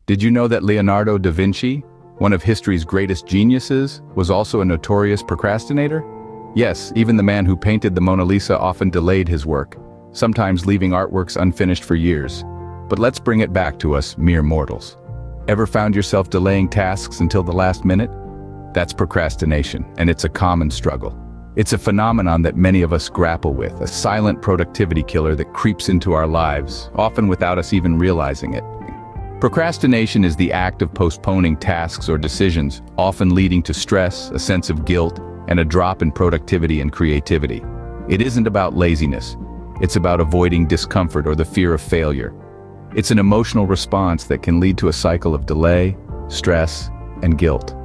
Did you know that Leonardo da Vinci, one of history's greatest geniuses, was also a notorious procrastinator? Yes, even the man who painted the Mona Lisa often delayed his work, sometimes leaving artworks unfinished for years. But let's bring it back to us mere mortals. Ever found yourself delaying tasks until the last minute? That's procrastination, and it's a common struggle. It's a phenomenon that many of us grapple with, a silent productivity killer that creeps into our lives, often without us even realizing it. Procrastination is the act of postponing tasks or decisions, often leading to stress, a sense of guilt, and a drop in productivity and creativity. It isn't about laziness. It's about avoiding discomfort or the fear of failure. It's an emotional response that can lead to a cycle of delay, stress, and guilt.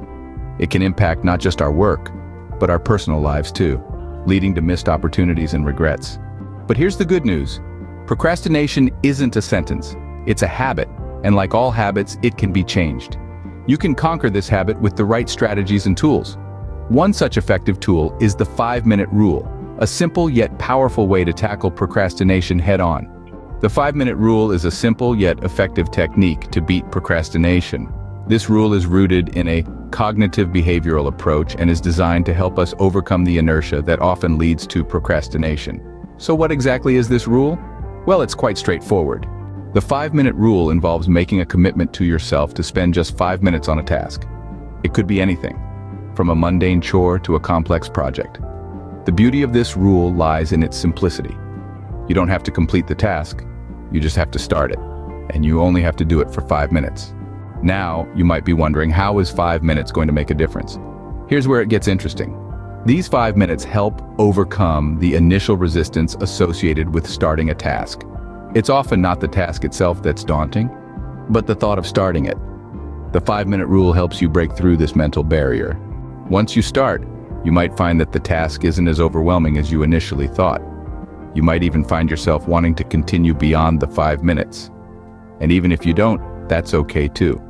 It can impact not just our work, but our personal lives too, leading to missed opportunities and regrets. But here's the good news. Procrastination isn't a sentence. It's a habit, and like all habits, it can be changed. You can conquer this habit with the right strategies and tools. One such effective tool is the 5-minute rule, a simple yet powerful way to tackle procrastination head-on. The 5-minute rule is a simple yet effective technique to beat procrastination. This rule is rooted in a cognitive behavioral approach and is designed to help us overcome the inertia that often leads to procrastination. So what exactly is this rule? Well, it's quite straightforward. The 5-minute rule involves making a commitment to yourself to spend just 5 minutes on a task. It could be anything, from a mundane chore to a complex project. The beauty of this rule lies in its simplicity. You don't have to complete the task, you just have to start it, and you only have to do it for 5 minutes. Now, you might be wondering, how is 5 minutes going to make a difference? Here's where it gets interesting. These 5 minutes help overcome the initial resistance associated with starting a task. It's often not the task itself that's daunting, but the thought of starting it. The 5-minute rule helps you break through this mental barrier. Once you start, you might find that the task isn't as overwhelming as you initially thought. You might even find yourself wanting to continue beyond the 5 minutes. And even if you don't, that's okay too.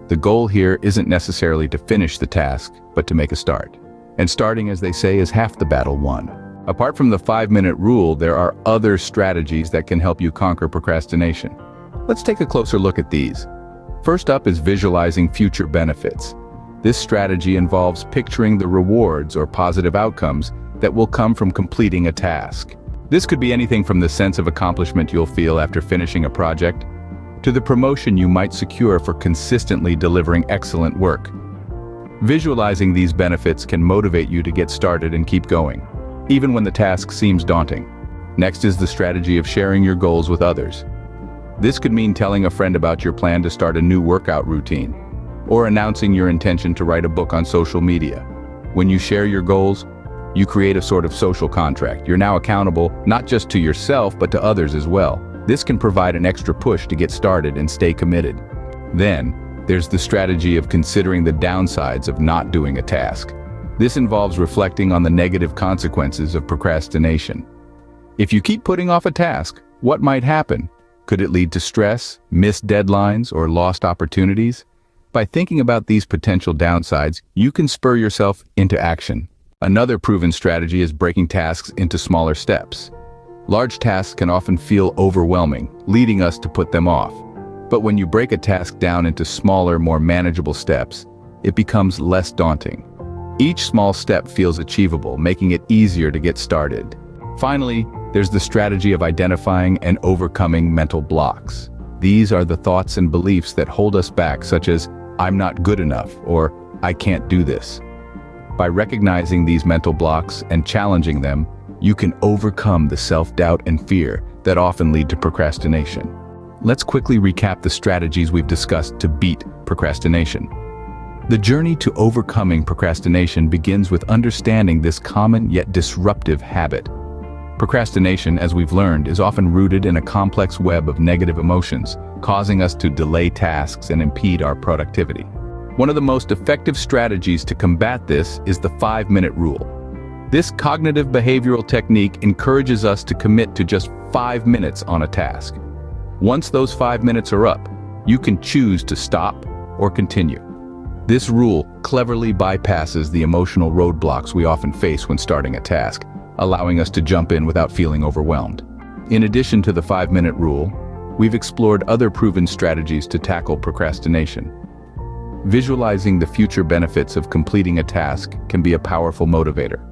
The goal here isn't necessarily to finish the task, but to make a start. And starting, as they say, is half the battle won. Apart from the 5-minute rule, there are other strategies that can help you conquer procrastination. Let's take a closer look at these. First up is visualizing future benefits. This strategy involves picturing the rewards or positive outcomes that will come from completing a task. This could be anything from the sense of accomplishment you'll feel after finishing a project, to the promotion you might secure for consistently delivering excellent work. Visualizing these benefits can motivate you to get started and keep going, even when the task seems daunting. Next is the strategy of sharing your goals with others. This could mean telling a friend about your plan to start a new workout routine, or announcing your intention to write a book on social media. When you share your goals, you create a sort of social contract. You're now accountable not just to yourself, but to others as well. This can provide an extra push to get started and stay committed. Then, there's the strategy of considering the downsides of not doing a task. This involves reflecting on the negative consequences of procrastination. If you keep putting off a task, what might happen? Could it lead to stress, missed deadlines, or lost opportunities? By thinking about these potential downsides, you can spur yourself into action. Another proven strategy is breaking tasks into smaller steps. Large tasks can often feel overwhelming, leading us to put them off. But when you break a task down into smaller, more manageable steps, it becomes less daunting. Each small step feels achievable, making it easier to get started. Finally, there's the strategy of identifying and overcoming mental blocks. These are the thoughts and beliefs that hold us back, such as, "I'm not good enough," or "I can't do this." By recognizing these mental blocks and challenging them, you can overcome the self-doubt and fear that often lead to procrastination. Let's quickly recap the strategies we've discussed to beat procrastination. The journey to overcoming procrastination begins with understanding this common yet disruptive habit. Procrastination, as we've learned, is often rooted in a complex web of negative emotions, causing us to delay tasks and impede our productivity. One of the most effective strategies to combat this is the 5-minute rule. This cognitive behavioral technique encourages us to commit to just 5 minutes on a task. Once those 5 minutes are up, you can choose to stop or continue. This rule cleverly bypasses the emotional roadblocks we often face when starting a task, allowing us to jump in without feeling overwhelmed. In addition to the 5-minute rule, we've explored other proven strategies to tackle procrastination. Visualizing the future benefits of completing a task can be a powerful motivator.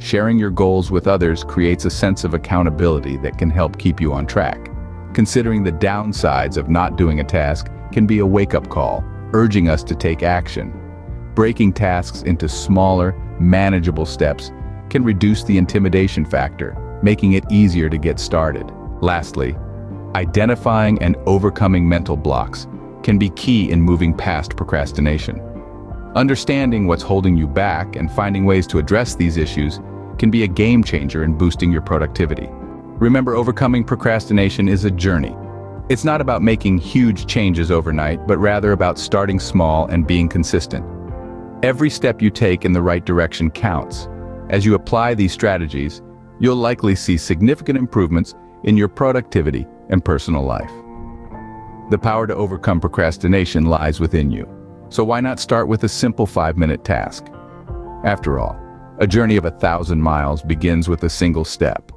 Sharing your goals with others creates a sense of accountability that can help keep you on track. Considering the downsides of not doing a task can be a wake-up call, urging us to take action. Breaking tasks into smaller, manageable steps can reduce the intimidation factor, making it easier to get started. Lastly, identifying and overcoming mental blocks can be key in moving past procrastination. Understanding what's holding you back and finding ways to address these issues can be a game changer in boosting your productivity. Remember, overcoming procrastination is a journey. It's not about making huge changes overnight, but rather about starting small and being consistent. Every step you take in the right direction counts. As you apply these strategies, you'll likely see significant improvements in your productivity and personal life. The power to overcome procrastination lies within you. So why not start with a simple 5-minute task? After all, a journey of 1,000 miles begins with a single step.